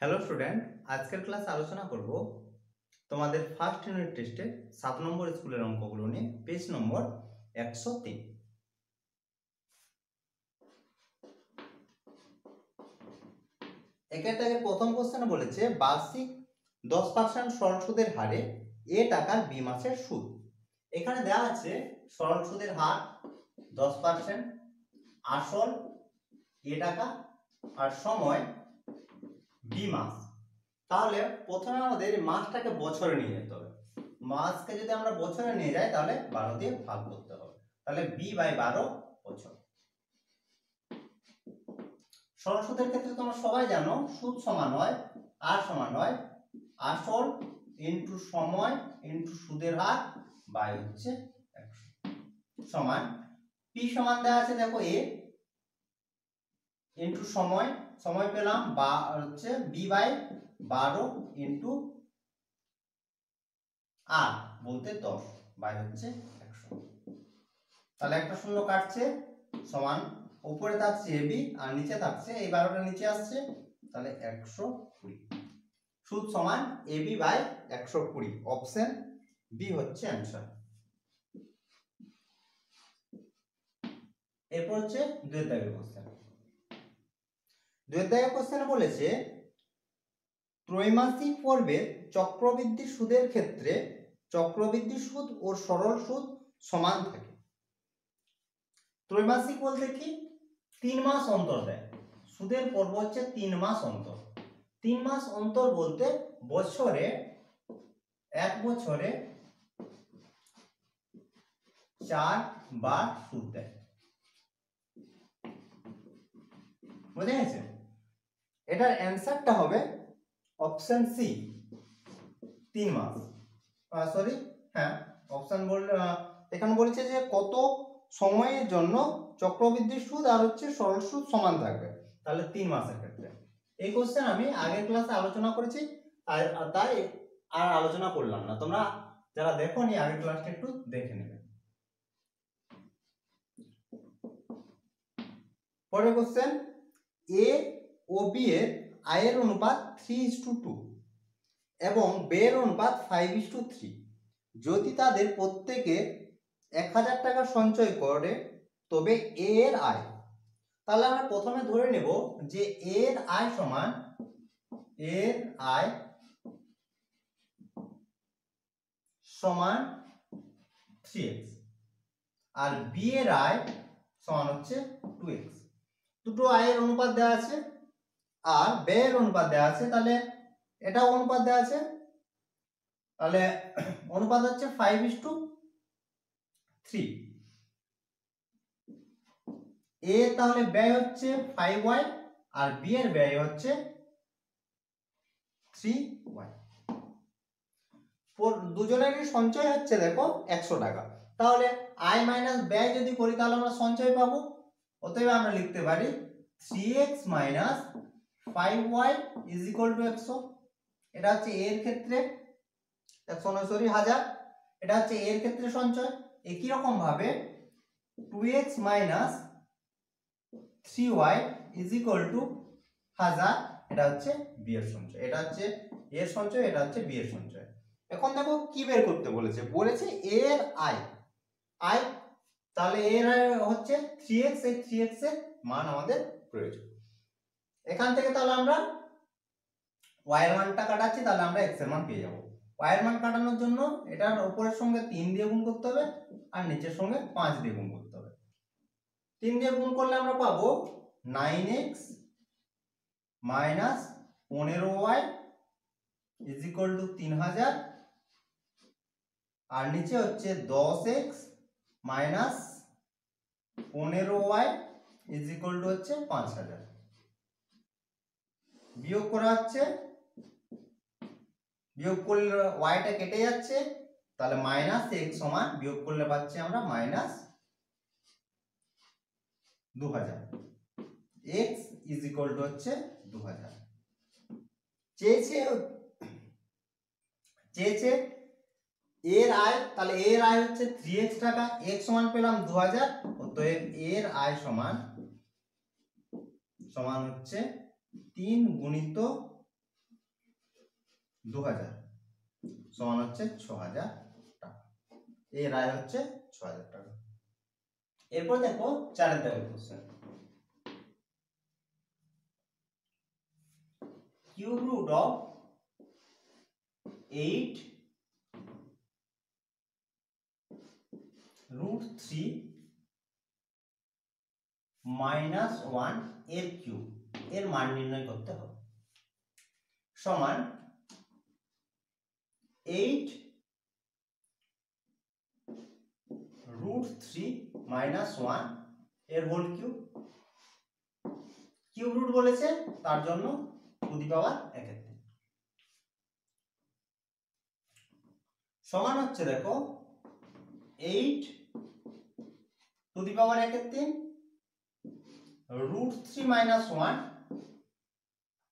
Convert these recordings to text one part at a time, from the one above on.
Hello student, আজকের ক্লাসে আলোচনা করব তোমাদের ফার্স্ট ইউনিট টেস্টে 7 নম্বর স্কুলের অঙ্কগুলো নিয়ে, পেজ নম্বর 103। একের প্রথম কোশ্চেনে বলেছে বার্ষিক 10% সরল সুদের হারে এ টাকার বি মাসের সুদ। এখানে দেওয়া আছে সরল সুদের হার 10%, আসল এ টাকা আর সময় বি মাস। তাহলে প্রথমে আমাদের মাসটাকে বছরে নিয়ে যেতে হবে। মাসকে যদি আমরা বছরে নিয়ে যাই তাহলে 12 দিয়ে ভাগ করতে হবে। তাহলে b/12 বছর। সরল সুদের ক্ষেত্রে তোমরা সবাই জানো সুদ সমান হয় আর সমান হয় আসল ইনটু সময় ইনটু সুদের হার বাই হচ্ছে 100 সমান p সমান দেওয়া আছে দেখো a ইনটু সময়, সময় পেলাম বা হচ্ছে b/12 ইনটু আর বলতে 10 বাই হচ্ছে 100। তাহলে একটা শূন্য কাটছে সমান উপরে থাকছে এবি আর নিচে থাকছে এই 12টা নিচে আসছে, তাহলে 120। সুদ সমান এবি বাই 120, অপশন বি হচ্ছে অ্যানসার। এরপর হচ্ছে দুয়ের দাগের কোশ্চেন। দুয়ের দাগের কোশ্চেনে বলেছে ত্রৈমাসিক পর্বের চক্রবৃদ্ধি সুদের ক্ষেত্রে চক্রবৃদ্ধি সুদ ও সরল সুদ সমান থাকে। ত্রৈমাসিক বলতে কি 3 মাস অন্তর দেয়, সুদের পর্ব হচ্ছে 3 মাস অন্তর। 3 মাস অন্তর বলতে বছরে, এক বছরে 4 বার সুদ দেয়। বুঝে গেছে? এটার অ্যান্সারটা হবে অপশন সি 3 মাস। সরি, হ্যাঁ অপশন এখানে বলেছে যে কত সময়ের জন্য চক্রবৃদ্ধি সুদ আর হচ্ছে সরল সুদ সমান থাকবে, তাহলে 3 মাসের ক্ষেত্রে। এই কোশ্চেন আমি আগের ক্লাসে আলোচনা করেছি, তাই আর আলোচনা করলাম না। তোমরা যারা দেখোনি আগের ক্লাসটা একটু দেখে নেবে। পরের কোশ্চেন, এ ও বি এর আয়ের অনুপাত 3:2 এবং ব্যয়ের অনুপাত 5:3। যদি তাদের প্রত্যেকে 1000 টাকা সঞ্চয় করে তবে এ এর আয়। তাহলে আমরা প্রথমে ধরে নেব যে এর আয় সমান, এর আয় সমান 3x আর বি এর আয় সমান হচ্ছে 2x। দুটো আয়ের অনুপাত দেওয়া আছে আর ব্যয়ের অনুপাত দেওয়া আছে, তাহলে এটাও অনুপাত দেওয়া আছে, তাহলে অনুপাত হচ্ছে 5:3। এ তাহলে ব্যয় হচ্ছে 5y আর বি এর ব্যয় হচ্ছে 3y। দুজনেরই সঞ্চয় হচ্ছে দেখো 100 টাকা। তাহলে আয় মাইনাস ব্যয় যদি করি তাহলে আমরা সঞ্চয় পাবো। অতএব আমরা লিখতে পারি 3x minus 5y is equal to 100। এটা হচ্ছে এর ক্ষেত্রে 100 এটা হচ্ছে এর ক্ষেত্রে সঞ্চয়। একই রকম ভাবে 2x minus 3y is equal to 1000, এটা হচ্ছে বি এর সঞ্চয়। এটা হচ্ছে এর সঞ্চয়, এটা হচ্ছে বি এর সঞ্চয়। এখন দেখো কি বের করতে বলেছে, বলেছে এর আয়, আয় তাহলে এর আয় হচ্ছে 3x, এই 3x এর মান আমাদের প্রয়োজন। এখান থেকে তাহলে আমরা y এর মানটা কাটাচ্ছি, তাহলে আমরা x এর মান পেয়ে যাব। y এর মান কাটানোর জন্য এটার উপরের সঙ্গে 3 দিয়ে গুণ করতে হবে আর নিচের সঙ্গে 5 দিয়ে গুণ করতে হবে। 3 দিয়ে গুণ করলে আমরা পাবো 9x minus 15y is equal to 3000 আর নিচে হচ্ছে 10x minus 15y is equal to হচ্ছে 5000। বিয়োগ করা হচ্ছে, বিয়োগ করলে ওয়াইটা কেটে যাচ্ছে, তাহলে মাইনাস এক্স সমান বিয়োগ করলে পাচ্ছি আমরা minus 2000। X is equal to হচ্ছে 2000। চেয়েছে এর আয়, তাহলে এর আয় হচ্ছে 3x টাকা, x সমান পেলাম 2000, অতএব এর আয় সমান হচ্ছে 3 গুণিত 2000 সমান হচ্ছে 6000 টাকা। এর আয় হচ্ছে 6000 টাকা। এরপর দেখো 4 দাগের question, cube root of 8 root 3 minus 1 এর কিউব এর মান নির্ণয় করতে হবে, সমান 8 রুট 3 মাইনাস 1 এর হোল কিউব। কিউব রুট বলেছে তার জন্য টু দি পাওয়ার 1 সমান হচ্ছে দেখো 8 to the power 1 root 3 minus 1,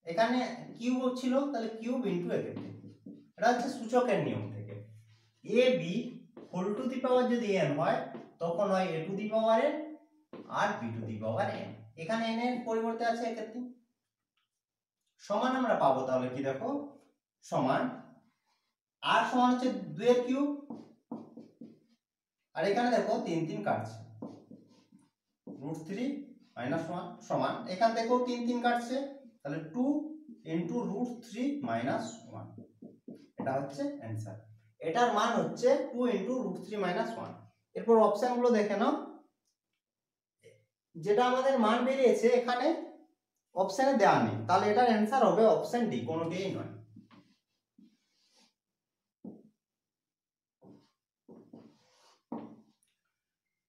এখানে কিউব ছিল তাহলে কিউব ইন্টু 1 এটা হচ্ছে সূচকের নিয়ম থেকে। A B whole to the power যদি n হয় তখন হয় a to the power n আর b to the power n। এখানে n এর পরিবর্তে আছে 1 সমান আমরা পাবো তাহলে কি দেখো, সমান r সমান হচ্ছে 2 এর কিউব, আর এখানে দেখো 3 3 কাটছে, রুট 3 মাইনাস 1 সমান এখান থেকেও 3 3 কাটছে, তাহলে 2 ইনটু রুট 3 মাইনাস 1, এটা হচ্ছে অ্যানসার। এটার মান হচ্ছে 2 ইনটু রুট 3 মাইনাস 1। এরপর অপশনগুলো দেখে নাও, যেটা আমাদের মান বেরিয়েছে এখানে অপশনে দেওয়া নেই, তাহলে এটার অ্যানসার হবে অপশন ডি, কোনোটাই নয়।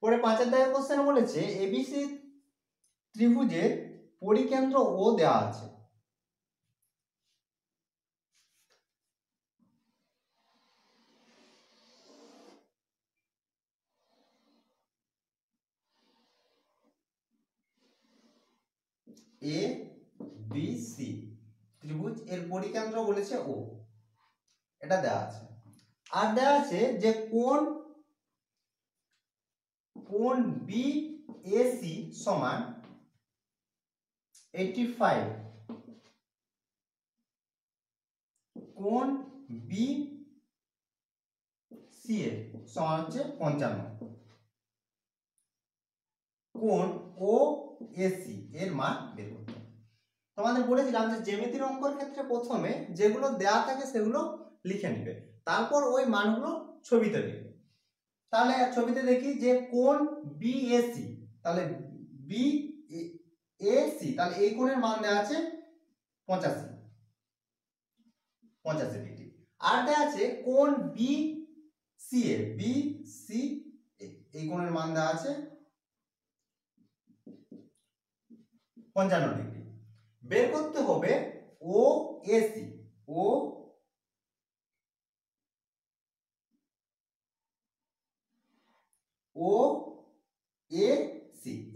পরে 5 দাগের কোশ্চেন বলেছে এবিসি ত্রিভুজের পরিকেন্দ্র ও দেওয়া আছে, এ বি সি ত্রিভুজ এর পরিকেন্দ্র বলেছে ও, এটা দেওয়া আছে। আর দেওয়া আছে যে কোণ বি এ সি সমান 85, কোণ বি সি এর সমান হচ্ছে 55, কোণ ও এসি এর মান বের করতে হবে। তোমাদের বলেছিলাম যে জ্যামিতির অঙ্কর ক্ষেত্রে প্রথমে যেগুলো দেয়া থাকে সেগুলো লিখে নেবে, তারপর ওই মানগুলো ছবিতে লিখবে। তাহলে ছবিতে দেখি যে কোণ বিএসি, তাহলে বিএসি তাহলে এই কোণের মান দেওয়া আছে 85 ডিগ্রি। আর দেওয়া আছে কোণ বিসিএ এই কোণের মান দেওয়া আছে 55 ডিগ্রি। বের করতে হবে ও এসি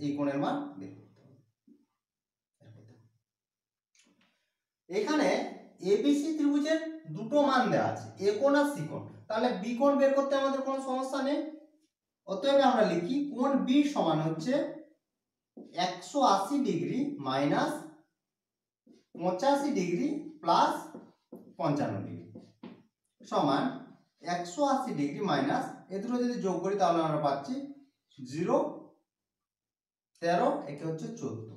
এই কোণের মান বের করতে হবে। এখানে এবিসি ত্রিভুজের দুটো মান দেওয়া আছে, এ কোণ আর সি কোণ, তাহলে বি কোণ বের করতে আমাদের কোনো সমস্যা নেই। অতএব আমরা লিখি কোণ বি সমান হচ্ছে 180 degree minus 85 degree plus 55 degree সমান 180 ডিগ্রি মাইনাস এ দুটো যদি যোগ করি তাহলে আমরা পাচ্ছি 0 13 একে হচ্ছে 14,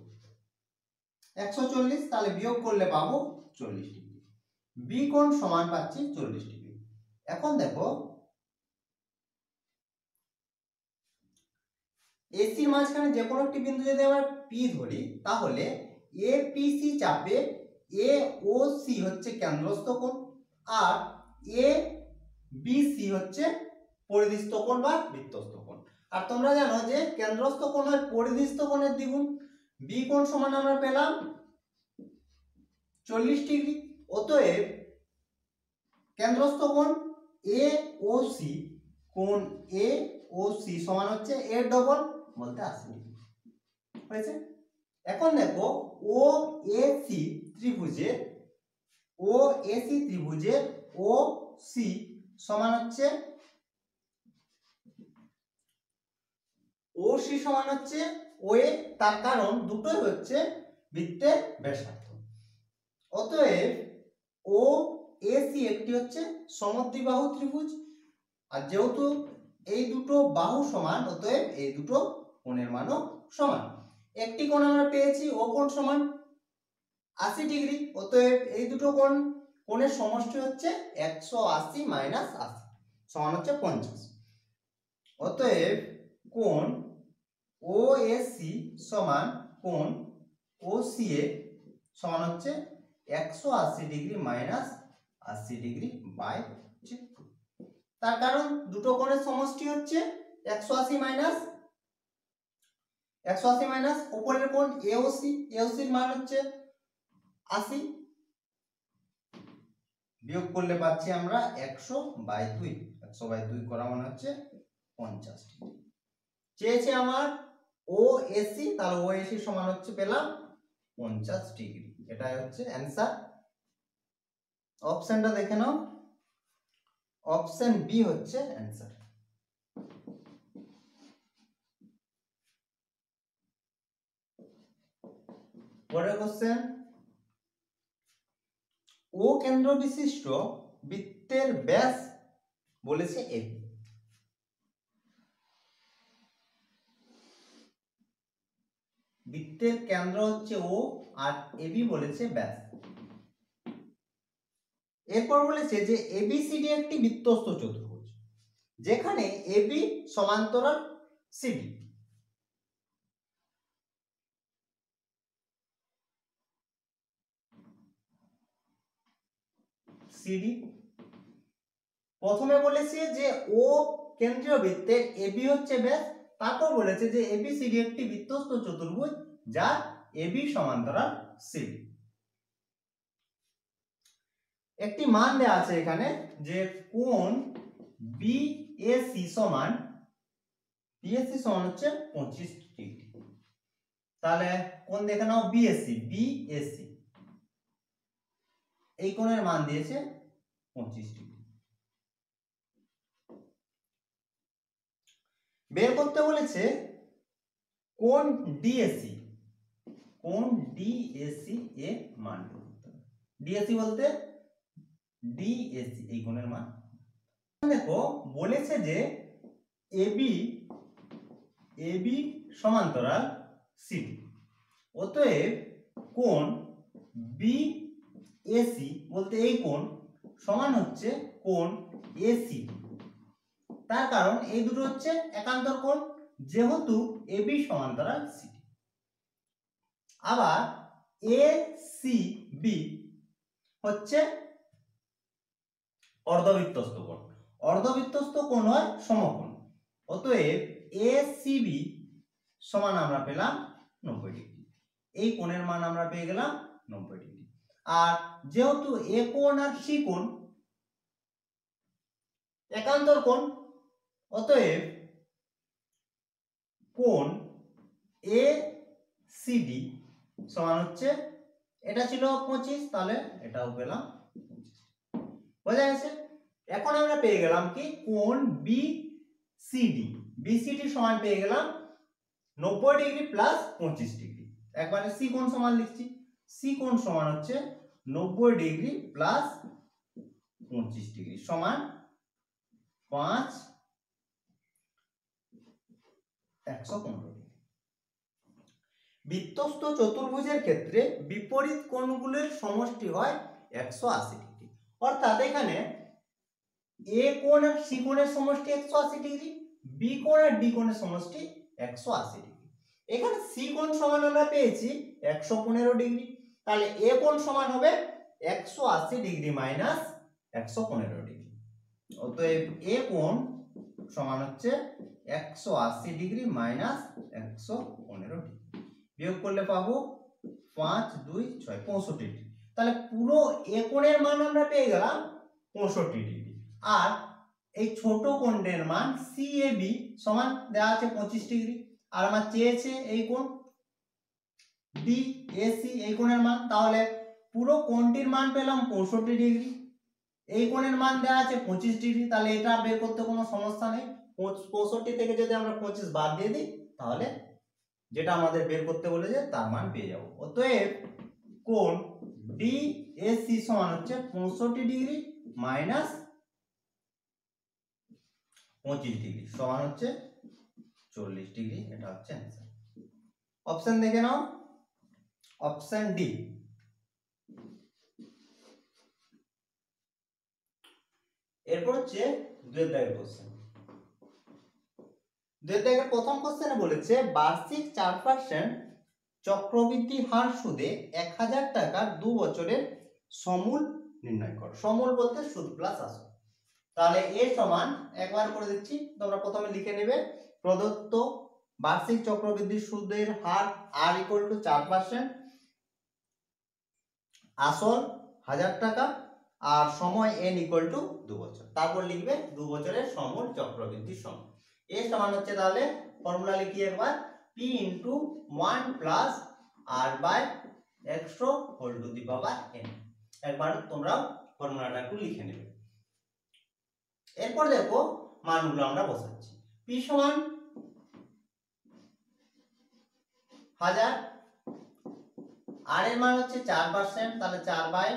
140, তাহলে বিয়োগ করলে পাবো 40 ডিগ্রি। বি কোণ সমান পাচ্ছি 40 ডিগ্রি। এখন দেখো এসির মাঝখানে যে কোনো একটি বিন্দু যদি আমরা পি ধরি তাহলে এপিসি চাপে এ ও সি হচ্ছে কেন্দ্রস্থ কোণ আর এ বিসি হচ্ছে পরিধিস্থ কোণ বা বৃত্তস্থ কোণ। আর তোমরা জানো যে কেন্দ্রস্থ কোণ হয় পরিধিস্থ কোণের দ্বিগুণ। বি কোণ সমান আমরা পেলাম 40 ডিগ্রি। অতএব কেন্দ্রস্থ কোণ এ ও সি, কোণ এ ও সি সমান হচ্ছে এর ডবল বলতে 80 ডিগ্রি হয়েছে। এখন দেখো ও এসি ত্রিভুজের ও সি সমান হচ্ছে ও সি সমান হচ্ছে ও এ, তার কারণ দুটোই হচ্ছে বৃত্তের ব্যাসার্ধ। অতএব ও এসি একটি হচ্ছে সমদ্বিবাহু ত্রিভুজ, আর যেহেতু এই দুটো বাহু সমান অতএব এই দুটো কোণের মানও সমান। একটি কোণ আমরা পেয়েছি, ও কোণ সমান 80 ডিগ্রি, অতএব এই দুটো কোণের সমষ্টি হচ্ছে 180 মাইনাস 80 সমান হচ্ছে 50। অতএব কোণ ওএসি সমান কোণ ওসিএ সমান হচ্ছে 180 ডিগ্রি মাইনাস 80 ডিগ্রি বাই 2। তার কারণ দুটো কোণের সমষ্টি হচ্ছে 180 মাইনাস উপরের কোণ এওসি, এওসির মান হচ্ছে 80, বিয়োগ করলে পাচ্ছি আমরা 100/2, 100/2 করা মানে হচ্ছে 50 ডিগ্রি। চেয়েছে আমার ওএসি, তাহলে ওএসি সমান হচ্ছে পেলাম 50 ডিগ্রি। এটাই হচ্ছে অ্যান্সার। অপশনটা দেখে নাও, অপশন বি হচ্ছে অ্যান্সার। পরের কোশ্চেন, ও কেন্দ্র বিশিষ্ট বৃত্তের ব্যাস বলেছে এবি। বৃত্তের কেন্দ্র হচ্ছে ও আর এবি বলেছে ব্যাস। এরপর বলেছে যে এবিসিডি একটি বৃত্তস্থ চতুর্ভুজ যেখানে এবি সমান্তরাল সিডি। সিডি প্রথমে বলেছে যে ও কেন্দ্রীয় বৃত্তের এবি হচ্ছে ব্যাস, তারপর বলেছে যে এবিসিডি একটি বৃত্তস্থ চতুর্ভুজ যার এবি সমান্তরাল সিডি। একটি মান দেওয়া আছে এখানে যে কোণ বিএসি সমান হচ্ছে 25 ডিগ্রি। তাহলে কোণ দেখে নাও বিএসি, এই কোণের মান দিয়েছে 25 ডিগ্রি। বের করতে বলেছে কোণ ডিএসি, এর মান। ডিএসি বলতে ডিএসি এই কোণের মান। দেখো বলেছে যে এবি সমান্তরাল সিডি, অতএব কোণ বিএসি বলতে এই কোণ সমান হচ্ছে কোণ এসি। তার কারণ এই দুটো হচ্ছে একান্তর কোণ, যেহেতু এবি সমান্তরাল সিডি। আবার এসিবি হচ্ছে অর্ধবৃত্তস্থ কোণ, অর্ধবৃত্তস্থ কোণ হয় সমকোণ, অতএব এসিবি সমান আমরা পেলাম 90 ডিগ্রি। এই কোণের মান আমরা পেয়ে গেলাম 90 ডিগ্রি। আর যেহেতু এ কোণ আর সি কোণ একান্তর কোণ, অতএব কোণ এসিডি সমান হচ্ছে, এটা ছিল 25, তাহলে এটাও পেলাম 25। বোঝা গেছে? এখন আমরা পেয়ে গেলাম কি কোণ বিসিডি সমান পেয়ে গেলাম 90 ডিগ্রি প্লাস 25 ডিগ্রি। একবারে সি কোণ সমান লিখছি, সি কোণ সমান হচ্ছে 90 ডিগ্রি প্লাস 25 ডিগ্রি সমান 5 115 ডিগ্রি। বৃত্তস্থ চতুর্ভুজের ক্ষেত্রে বিপরীত কোণগুলোর সমষ্টি হয় 180 ডিগ্রি। অর্থাৎ এখানে এ কোণ আর সি কোণের সমষ্টি 180 ডিগ্রি, বি কোণ আর ডি কোণের সমষ্টি 180 ডিগ্রি। এখানে সি কোণ সমান আমরা পেয়েছি 115 ডিগ্রি, তাহলে এ কোণ সমান হবে 180 ডিগ্রি মাইনাস 115 ডিগ্রি। অতএব এ কোণ সমান হচ্ছে 180 ডিগ্রি মাইনাস 115 ডিগ্রি। বিয়োগ করলে পাবো 5 2 6 65 ডিগ্রি। তাহলে পুরো এ কোণের মান আমরা পেয়ে গেলাম 65 ডিগ্রি। আর এই ছোট কোণের মান সিএবি সমান দেওয়া আছে 25 ডিগ্রি। আর আমার চেয়েছে এই কোণ ডিএসি এই কোণের মান, তাহলে পুরো কোণটির মান পেলাম 65 ডিগ্রি। এই কোণের মান দেওয়া আছে 25 ডিগ্রি, তাহলে এটা বের করতে কোনো সমস্যা নেই। 65 থেকে যদি আমরা 25 বাদ দিয়ে দিই তাহলে যেটা আমাদের বের করতে বলেছে তার মান পেয়ে যাব। অতএব কোণ ডিএসি সমান হচ্ছে 65 ডিগ্রি মাইনাস 25 ডিগ্রি সমান হচ্ছে 40 ডিগ্রি। এটা হচ্ছে অ্যান্সার। অপশন দেখে নাও, অপশন ডি। এরপর হচ্ছে দুয়ের দাগের কোশ্চেন। দুয়ের দাগের প্রথম কোশ্চেনে বলেছে বার্ষিক 4% চক্রবৃদ্ধি হার সুদে 1000 টাকার 2 বছরের সমূল নির্ণয় করো। সমূল বলতে সুদ প্লাস আসল। তাহলে এ সমান একবার করে দিচ্ছি, তোমরা প্রথমে লিখে নেবে প্রদত্ত বার্ষিক চক্রবৃদ্ধি সুদের হার আর ইকুয়াল টু 4%, আসল 1000 টাকা আর সময় n ইকুয়াল টু 2 বছর। তারপর লিখবে 2 বছরের সমূল চক্রবৃদ্ধির সময়। এ সমান হচ্ছে তাহলে ফর্মুলা লিখি একবার p into 1 plus r by 100 whole to the power n। একবার তোমরা ফর্মুলাটা একটু লিখে নেবে। এরপর দেখো মানগুলো আমরা বসাচ্ছি। p সমান 1000, r এর মান হচ্ছে 4%, তাহলে 4 বাই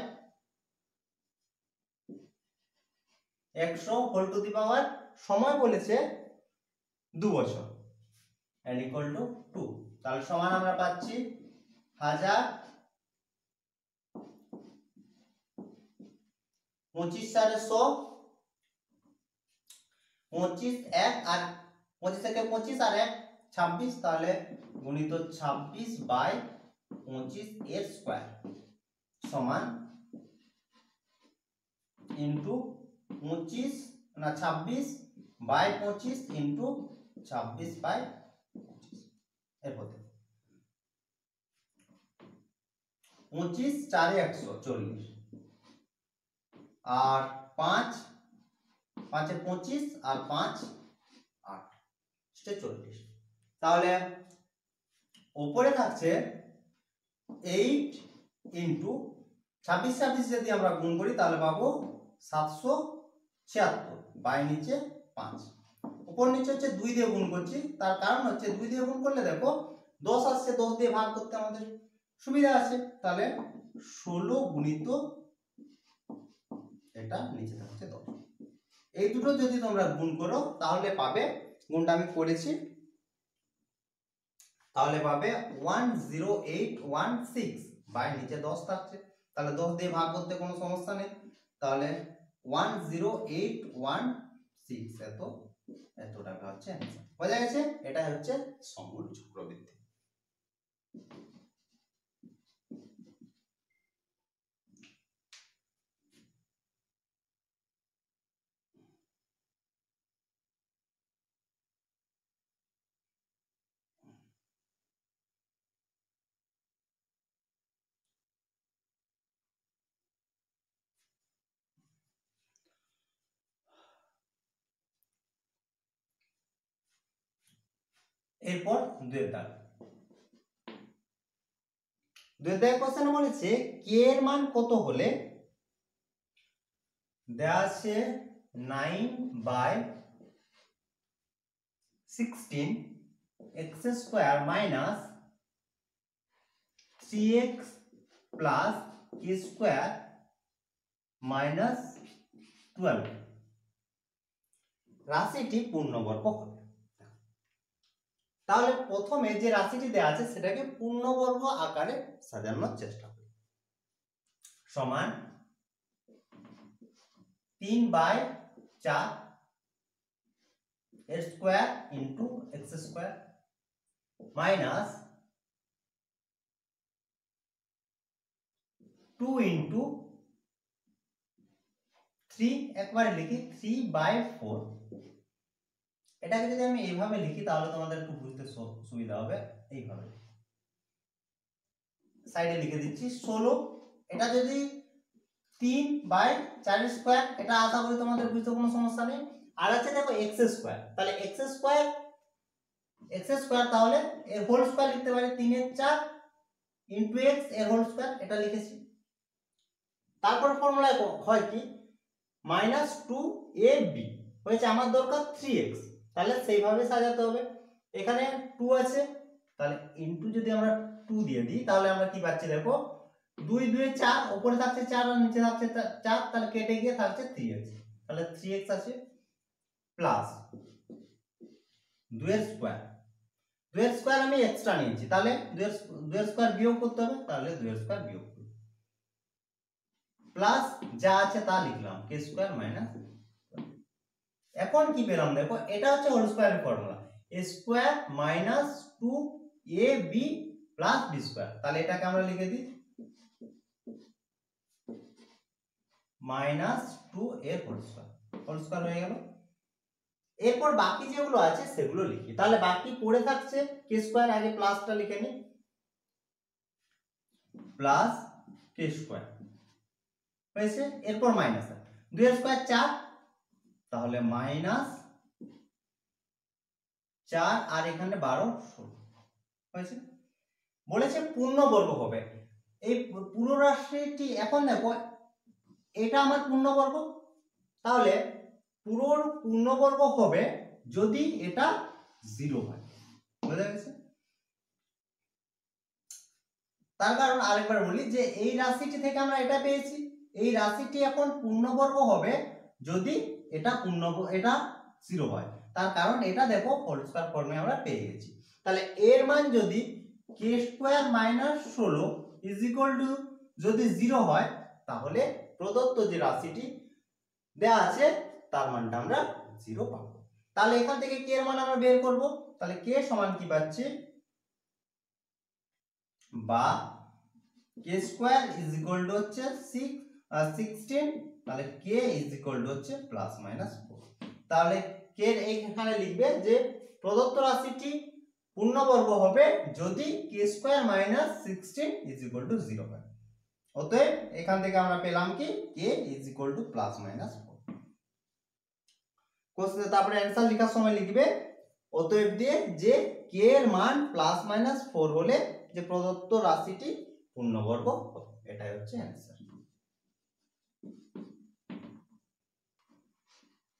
100 হোল টু দি পাওয়ার, সময় বলেছে 2 বছর n ইকুয়াল টু 2। তাহলে সমান আমরা পাচ্ছি 1000 25 সালে 100, 25 1 আর 25 থেকে 25 আর 1 26, তাহলে গুণিত 26 বাই 25 এর স্কয়ার সমান ইনটু 25 না 26 বাই 25 ইনটু 26 বাই 25। এরপর 25 4 এ 140 আর 5 5 এ 25 আর 5 8 সেটা 40। তাহলে উপরে থাকছে 8 ইনটু 26 26 যদি আমরা গুণ করি তাহলে পাবো 776 বাই নিচে 5। উপর নিচে হচ্ছে 2 দিয়ে গুণ করছি, তার কারণ হচ্ছে 2 দিয়ে গুণ করলে দেখো 10 আসছে, 10 দিয়ে ভাগ করতে আমাদের সুবিধা আছে। তাহলে 16 গুণিত এটা নিচে থাকছে 10। এই দুটো যদি তোমরা গুণ করো তাহলে পাবে, গুণটা আমি করেছি, তাহলে পাবে 10816 বাই নিচে 10 থাকছে। তাহলে 10 দিয়ে ভাগ করতে কোনো সমস্যা নেই, তাহলে 10816 এত টাকা হচ্ছে অ্যানসার। বোঝা গেছে? এটা হচ্ছে সমূল চক্রবৃদ্ধি। এরপর দুয়ের দাগ। দুয়ের দাগের কোশ্চেনে বলেছে কে এর মান কত হলে দেয়া আছে 9 by 16 x square minus 3x plus k square minus 12 রাশিটি পূর্ণবর্গ হবে। তাহলে প্রথমে যে রাশিটি দেয়া আছে সেটাকে পূর্ণবর্গ আকারে সাজানোর চেষ্টা করি। সমান 3 বাই 4 এর square into x square minus 2 into 3, একবারে লিখি 3 বাই 4। এটাকে যদি আমি এইভাবে লিখি তাহলে তোমাদের একটু বুঝতে সুবিধা হবে। এইভাবে সাইডে লিখে দিচ্ছি 16। এটা যদি 3 বাই 4 স্কয়ার, এটা আশা করি তোমাদের বুঝতে কোনো সমস্যা নেই। আর আছে দেখো x স্কয়ার, তাহলে x স্কয়ার তাহলে এর হোল স্কয়ার লিখতে পারি 3 এর 4 ইনটু x এর হোল স্কয়ার, এটা লিখেছি। তারপর ফর্মুলায় হয় কি -2ab হয়েছে, আমার দরকার 3x, তাহলে সেইভাবে সাজাতে হবে। এখানে 2 আছে, তাহলে ইনটু যদি আমরা 2 দিয়ে দিই তাহলে আমরা কি পাচ্ছি দেখো 2 2 4, উপরে থাকছে 4 আর নিচে থাকছে 4, তাহলে কেটে গিয়ে থাকছে 3x, তাহলে 3x আছে প্লাস 2 এর স্কয়ার, 2 এর স্কয়ার আমি এক্সট্রা নিয়েছি, তাহলে 2 এর স্কয়ার বিয়োগ করতে হবে, তাহলে 2 এর স্কয়ার বিয়োগ করব, প্লাস যা আছে তা লিখলাম k স্কয়ার মাইনাস। এখন কি পেলাম দেখো, এটা হচ্ছে হোল স্কয়ারের formula, a square minus 2ab plus b square, তাহলে এটাকে আমরা লিখে দিই মাইনাস 2a হোল স্কয়ার হয়ে গেল। এরপর বাকি যেগুলো আছে সেগুলো লিখি, তাহলে বাকি পড়ে থাকছে k স্কয়ার, আগে প্লাসটা লিখে নিই, প্লাস k স্কয়ার হয়েছে, এরপর মাইনাস 2 এর স্কয়ার 4, তাহলে মাইনাস 4 আর এখানে 12 হয়েছে। বলেছে পূর্ণবর্গ হবে, এই পুরো রাশিটি, এখন দেখো এটা আমার পূর্ণবর্গ, তাহলে পুরোর পূর্ণবর্গ হবে যদি এটা 0 হয়, বুঝা গেছে? তার কারণ আরেকবার বলি যে এই রাশিটি থেকে আমরা এটা পেয়েছি, এই রাশিটি এখন পূর্ণবর্গ হবে যদি এটা এটা 0 হয়, তার কারণ এটা দেখো হোল স্কয়ার ফর্মে আমরা পেয়ে গেছি। তাহলে এর মান যদি k square minus 16 is equal to যদি 0 হয়, তাহলে প্রদত্ত যে রাশিটি দেয়া আছে তার মানটা আমরা 0 পাবো। তাহলে এখান থেকে k এর মান আমরা বের করব, তাহলে k সমান কি পাচ্ছি, বা k square is equal to হচ্ছে 16, তাহলে k ইজ ইকুয়াল টু হচ্ছে প্লাস মাইনাস 4, তাহলে k এর এখানে লিখবে যে প্রদত্ত রাশিটি পূর্ণবর্গ হবে যদি k square minus 16 is equal to 0 হয়। অতএব এখান থেকে আমরা পেলাম কি k is equal to plus minus 4। Question তারপরে অ্যানসার লেখার সময় লিখবে অতএব দিয়ে যে k এর মান প্লাস মাইনাস 4 হলে যে প্রদত্ত রাশিটি পূর্ণবর্গ হবে, এটাই হচ্ছে অ্যানসার।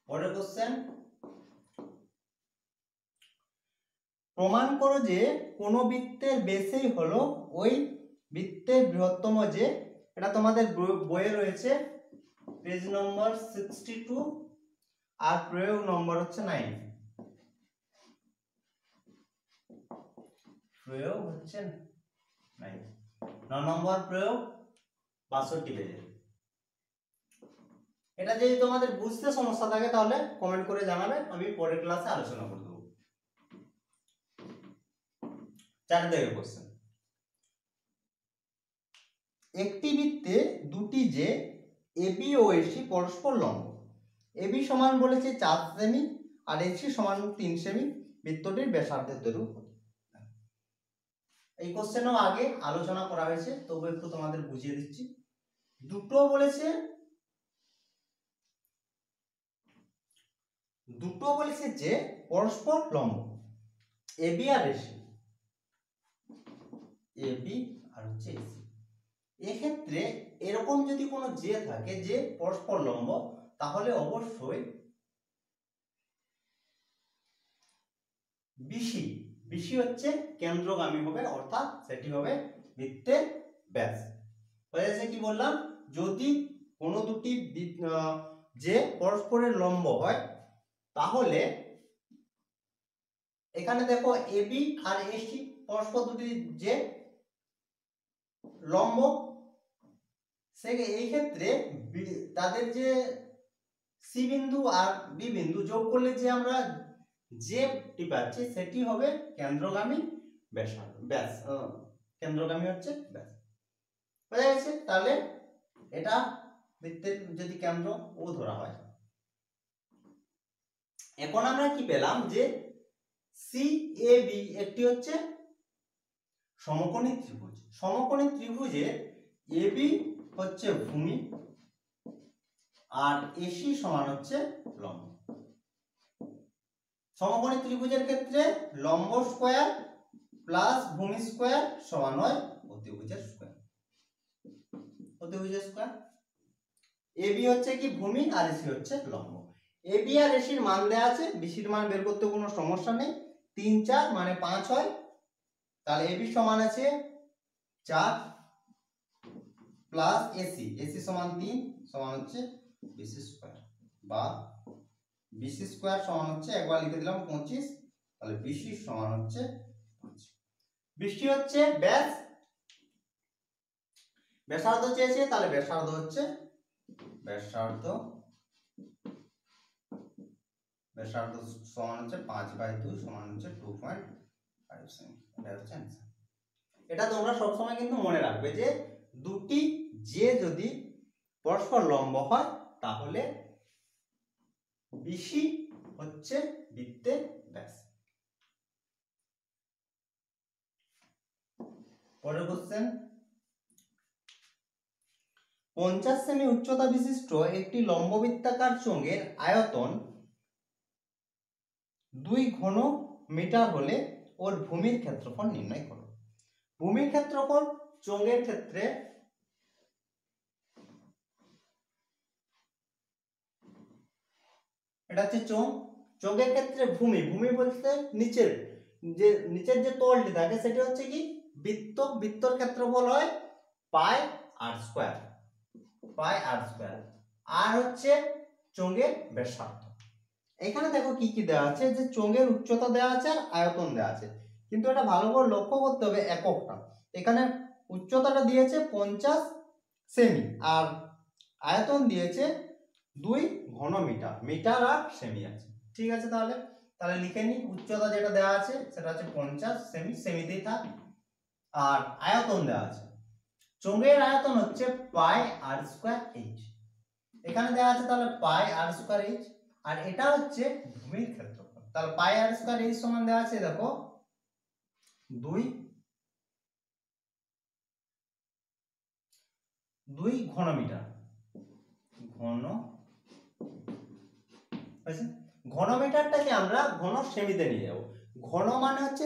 পরের কোশ্চেন, প্রমাণ করো যে কোন বৃত্তের বেসই হলো ওই বৃত্তের বৃহত্তম যে, এটা তোমাদের বইয়ে রয়েছে পেজ নম্বর 62 আর প্রয়োগ নম্বর হচ্ছে 9, প্রয়োগ হচ্ছে 9 নম্বর প্রয়োগ 62 পেজে। এটা যদি তোমাদের বুঝতে সমস্যা থাকে তাহলে কমেন্ট করে জানাবে, আমি পরের ক্লাসে আলোচনা করে দেবো। 4 দাগের কোশ্চেন, একটি বৃত্তে দুটি যে এবি ও এসি পরস্পর লম্ব, এবি সমান বলেছে 4 সেমি আর এসি সমান 3 সেমি, বৃত্তটির ব্যাসার্ধের দৈর্ঘ্য কত? এই কোশ্চেনও আগে আলোচনা করা হয়েছে, তবু একটু তোমাদের বুঝিয়ে দিচ্ছি। দুটো বলেছে যে পরস্পর লম্ব, এবি আর এসি, এবি আর হচ্ছে এসি। এক্ষেত্রে এরকম যদি কোনো যে থাকে যে পরস্পর লম্ব, তাহলে অবশ্যই বিসি হচ্ছে কেন্দ্রগামী হবে, অর্থাৎ সেটি হবে বৃত্তের ব্যাস। হয়েছে কি বললাম, যদি কোনো দুটি যে পরস্পরের লম্ব হয়, তাহলে এখানে দেখো এবি আর এসি পরস্পর দুটি যে লম্ব, এই ক্ষেত্রে তাদের যে সি বিন্দু আর বি বিন্দু যোগ করলে যে আমরা যেটি পাচ্ছি সেটি হবে কেন্দ্রগামী ব্যাস, কেন্দ্রগামী হচ্ছে ব্যাস। হয়ে গেছে, তাহলে এটা বৃত্তের যদি কেন্দ্র ও ধরা হয়। এখন আমরা কি পেলাম যে সি এ বি একটি হচ্ছে সমকোণী ত্রিভুজ, সমকোণী ত্রিভুজের এবি হচ্ছে ভূমি আর এসি সমান হচ্ছে লম্ব। সমকোণী ত্রিভুজের ক্ষেত্রে লম্ব স্কয়ার প্লাস ভূমি স্কয়ার সমান হয় অতিভুজের স্কয়ার, অতিভুজের স্কয়ার। এবি হচ্ছে কি ভূমি আর এসি হচ্ছে লম্ব। এবি আর এসির মান দেয়া আছে, বিসির মান বের করতে কোনো সমস্যা নেই, 3 4 মানে 5 হয়, তাহলে এবি সমান আছে 4 প্লাস এসি, এসি সমান 3 সমান হচ্ছে বিসি স্কয়ার, বা বিসি স্কয়ার সমান হচ্ছে একবার লিখে দিলাম 25, তাহলে বিসি সমান হচ্ছে 5। বিসি হচ্ছে ব্যাস, ব্যাসার্ধ চেয়েছে, তাহলে ব্যাসার্ধ হচ্ছে ব্যাসার্ধ সমান হচ্ছে 5/2 সমান হচ্ছে 2.5 সেমি। এটা হচ্ছে आंसर। এটা তোমরা সব সময় কিন্তু মনে রাখবে যে দুটি যে যদি পরস্পর লম্ব হয় তাহলে বিসি হচ্ছে বৃত্তের ব্যাস। পরের কোশ্চেন, 50 সেমি উচ্চতা বিশিষ্ট একটি লম্ববৃত্তাকার চোঙের আয়তন 2 ঘন মিটার হলে ওর ভূমির ক্ষেত্রফল নির্ণয় করো। ভূমির ক্ষেত্রফল চোঙের ক্ষেত্রে এটা হচ্ছে চোঙ, চোঙের ক্ষেত্রে ভূমি, ভূমি বলতে নিচের যে তলটি থাকে সেটা হচ্ছে কি বৃত্ত, বৃত্তর ক্ষেত্রফল হয় পাই আর স্কয়ার, পাই আর স্কয়ার, আর হচ্ছে চোঙের ব্যাসার্ধ। এখানে দেখো কি কি দেওয়া আছে, যে চোঙের উচ্চতা দেওয়া আছে আর আয়তন দেওয়া আছে, কিন্তু এটা ভালো করে লক্ষ্য করতে হবে এককটা। এখানে উচ্চতাটা দিয়েছে 50 সেমি আর আয়তন দিয়েছে 2 ঘন মিটার, মিটার আর সেমি আছে। ঠিক আছে, তাহলে তাহলে লিখে নি, উচ্চতা যেটা দেওয়া আছে সেটা হচ্ছে 50 সেমি, সেমিতেই থাক, আর আয়তন দেওয়া আছে চোঙের আয়তন হচ্ছে পাই আর স্কয়ার এইচ, এখানে দেওয়া আছে তাহলে পাই আর স্কয়ার এইচ, আর এটা হচ্ছে ভূমির ক্ষেত্রফল। তাহলে পাই আর স্কয়ার এইচ সমান দেওয়া আছে দেখো 2 ঘন মিটার, ঘন আছে, ঘনমিটারটাকে আমরা ঘন সেমিতে নিয়ে যাব। ঘন মানে হচ্ছে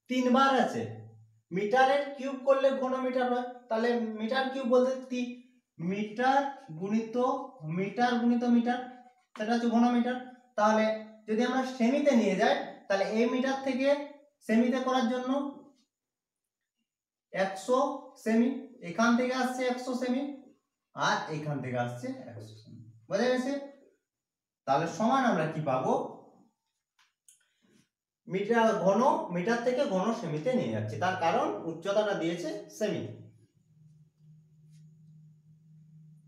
3 বার আছে, মিটারের কিউব করলে ঘনমিটার হয়, তাহলে মিটার কিউব বলতে মিটার গুণিত মিটার গুণিত মিটার, সেটা হচ্ছে ঘনমিটার। তাহলে যদি আমরা সেমিতে নিয়ে যাই তাহলে এই মিটার থেকে সেমিতে করার জন্য 100 সেমি, এখান থেকে আসছে 100 সেমি, আর এখান থেকে আসছে 100 সেমি, বোঝা গেছে? তাহলে সমান আমরা কি পাবো, মিটার ঘন মিটার থেকে ঘন সেমিতে নিয়ে যাচ্ছি, তার কারণ উচ্চতাটা দিয়েছে সেমি।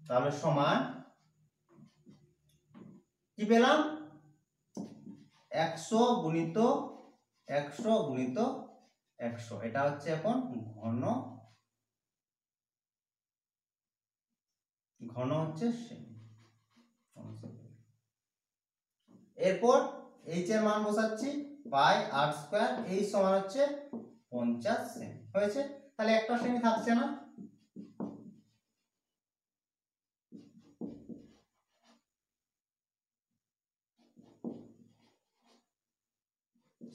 তাহলে সমান কি পেলাম, 100 গুণিত 100 গুণিত 100, এটা হচ্ছে এখন ঘন হচ্ছে সেমি। এরপর এইচ এর মান বসাচ্ছি, পাই আর স্কয়ার এইচ সমান হচ্ছে 50 সেমি হয়েছে, তাহলে একটা সেমি থাকছে না,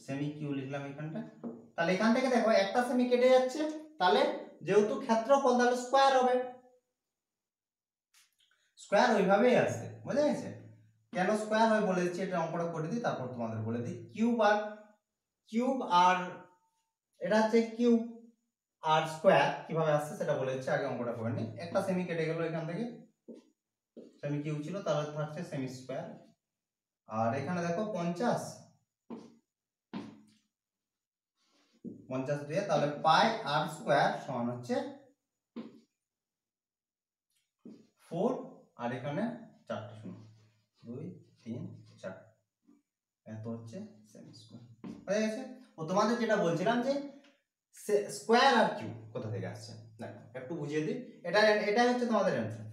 সেমি কিউ লিখলাম এখানটা। তাহলে এখান থেকে দেখো একটা সেমি কেটে যাচ্ছে, তাহলে যেহেতু ক্ষেত্রফল তাহলে স্কয়ার হবে, স্কয়ার ওইভাবেই আসে, বুঝা গেছে? কেন স্কয়ার হয় বলে দিচ্ছি, এটা অঙ্কটা করে দিই তারপর তোমাদের বলে দিই। কিউব আর এটা হচ্ছে কিউব আর স্কয়ার কিভাবে আসছে সেটা বলে দিচ্ছি, আগে অঙ্কটা করে নিই। একটা সেমি কেটে গেল এখান থেকে, সেমি কিউব ছিল তাহলে থাকছে সেমি স্কয়ার, আর এখানে দেখো 50 দিয়ে, তাহলে পাই আর স্কয়ার সমান হচ্ছে 4, আর এখানে 4টা শূন্য, 2 3 4, এত হচ্ছে সেমি স্কয়ার হয়ে গেছে। ও তোমাদের যেটা বলছিলাম যে স্কয়ার আর কিউব কোথা থেকে আসছে, দেখো একটু বুঝিয়ে দিই, এটা হচ্ছে তোমাদের অ্যানসার।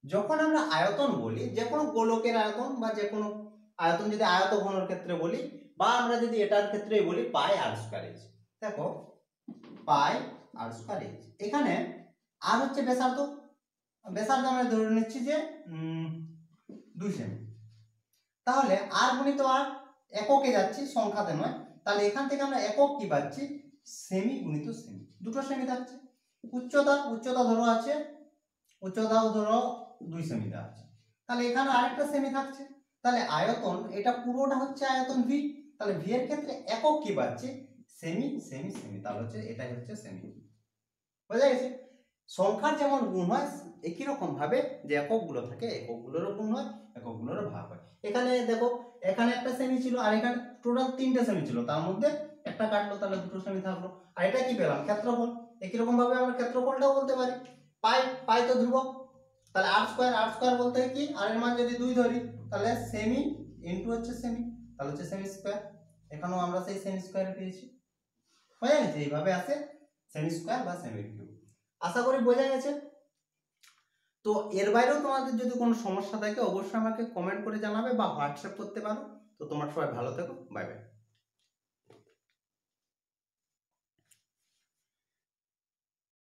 যখন আমরা আয়তন বলি, যে কোনো গোলকের আয়তন বা যে কোনো আয়তন, যদি আয়ত ঘনর ক্ষেত্রে বলি বা আমরা যদি এটার ক্ষেত্রেই বলি, পাই আর স্কয়ার এইচ, দেখো পাই আর স্কয়ার এইচ, এখানে আর হচ্ছে ব্যাসার্ধ, ব্যাসার্ধ আমরা ধরে নিচ্ছি যে 2 সেমি, তাহলে আর গুণিত আর এককে যাচ্ছি সংখ্যাতে নয়, তাহলে এখান থেকে আমরা একক কি পাচ্ছি, সেমি গুণিত সেমি, দুটো সেমি থাকছে। উচ্চতা ধরো আছে, উচ্চতাও ধরো 2 সেমি দেওয়া আছে, তাহলে এখানে আরেকটা সেমি থাকছে, তাহলে আয়তন এটা পুরোটা হচ্ছে আয়তন ভি, তাহলে ভি এর ক্ষেত্রে একক কি পাচ্ছি, সেমি সেমি সেমি, তাহলে হচ্ছে এটাই হচ্ছে সেমি। বোঝা গেছে? সংখ্যার যেমন গুণ হয় একই রকম ভাবে যে এককগুলো থাকে এককগুলোরও গুণ হয়, এককগুলোরও ভাগ হয়। এখানে দেখো, এখানে একটা সেমি ছিল আর এখানে টোটাল 3টে সেমি ছিল, তার মধ্যে একটা কাটলো, তাহলে 2টো সেমি থাকলো। আর এটা কি পেলাম? ক্ষেত্রফল। একই রকম ভাবে আমরা ক্ষেত্রফলটাও বলতে পারি। পাই, পাই তো ধ্রুবক, তাহলে আর স্কয়ার বলতে কি, আর এর মান যদি 2 ধরি তাহলে সেমি ইনটু হচ্ছে সেমি, তাহলে হচ্ছে সেমি স্কয়ার। এখানেও আমরা সেই সেমি স্কয়ার পেয়েছি। বোঝা গেছে? এইভাবে আসে সেমি স্কয়ার বা সেমি কিউব। আশা করি বোঝা গেছে। তো এর বাইরেও তোমাদের যদি কোনো সমস্যা থাকে অবশ্যই আমাকে কমেন্ট করে জানাবে বা হোয়াটসঅ্যাপ করতে পারো। তো তোমরা সবাই ভালো থেকো, বাই বাই।